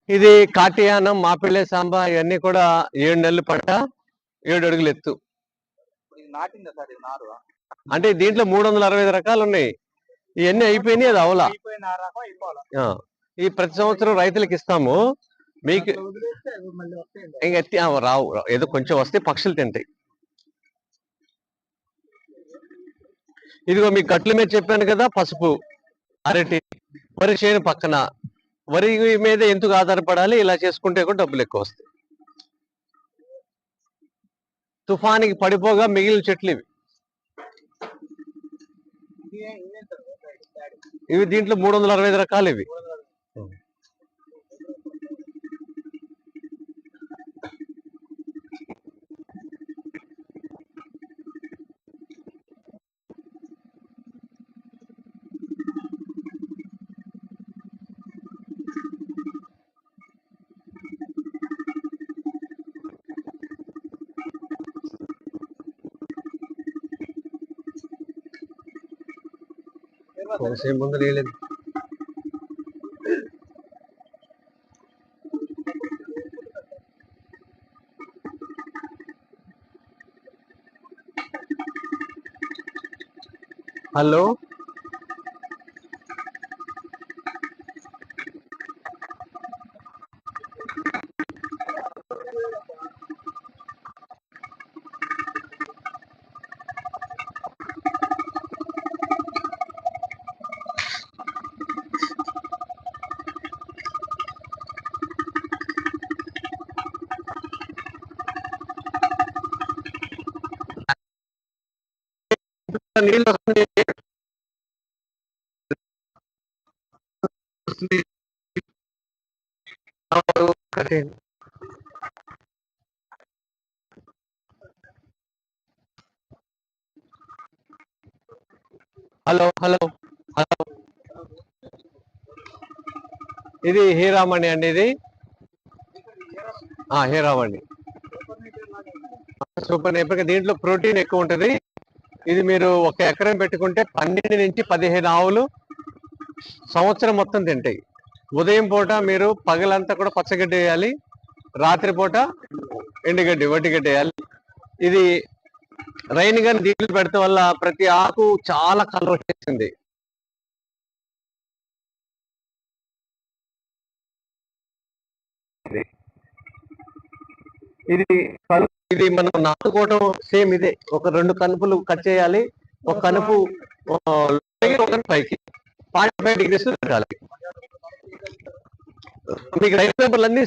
ఇది కాటియానం, మాపిళ్ళే సాంబ ఇవన్నీ కూడా 7 నెలలు పంట, 7 అడుగులు ఎత్తు. అంటే దీంట్లో 365 రకాలు ఉన్నాయి. ఇవన్నీ అయిపోయినాయి, అది అవలా. ఈ ప్రతి సంవత్సరం రైతులకు ఇస్తాము. మీకు ఇంకా రావు, ఏదో కొంచెం వస్తే పక్షులు తింటాయి. ఇదిగో మీకు గట్ల మీద చెప్పాను కదా, పసుపు, అరటి, వరి చేను పక్కన. వరి మీద ఎందుకు ఆధారపడాలి? ఇలా చేసుకుంటే కూడా డబ్బులు ఎక్కువ వస్తాయి. తుఫానికి పడిపోగా మిగిలిన చెట్లు ఇవి దీంట్లో 365 రకాలు ఇవి. ముందు లేదు. హలో, నీళ్ళు హలో హలో హలో, ఇది హీరామణి అండి. ఇది హీరామణి సూపర్ నేపిక. దీంట్లో ప్రోటీన్ ఎక్కువ ఉంటుంది. ఇది మీరు 1 ఎకరం పెట్టుకుంటే 12 నుంచి 15 ఆవులు సంవత్సరం మొత్తం తింటాయి. ఉదయం పూట మీరు పగలంతా కూడా పచ్చగడ్డి వేయాలి, రాత్రి పూట ఎండుగడ్డి, వడ్డిగడ్డి వేయాలి. ఇది రైన్ గన్ దీంట్లో పెడతాం వల్ల ప్రతి ఆకు చాలా కలర్ వచ్చేసింది. ఇది మనం నాటుకోవటం సేమ్ ఇదే. ఒక 2 కనుపులు కట్ చేయాలి. ఒక కనుపు పైకి 45 డిగ్రీస్ పెట్టాలి. మీకు రైస్ పేపర్లు అన్ని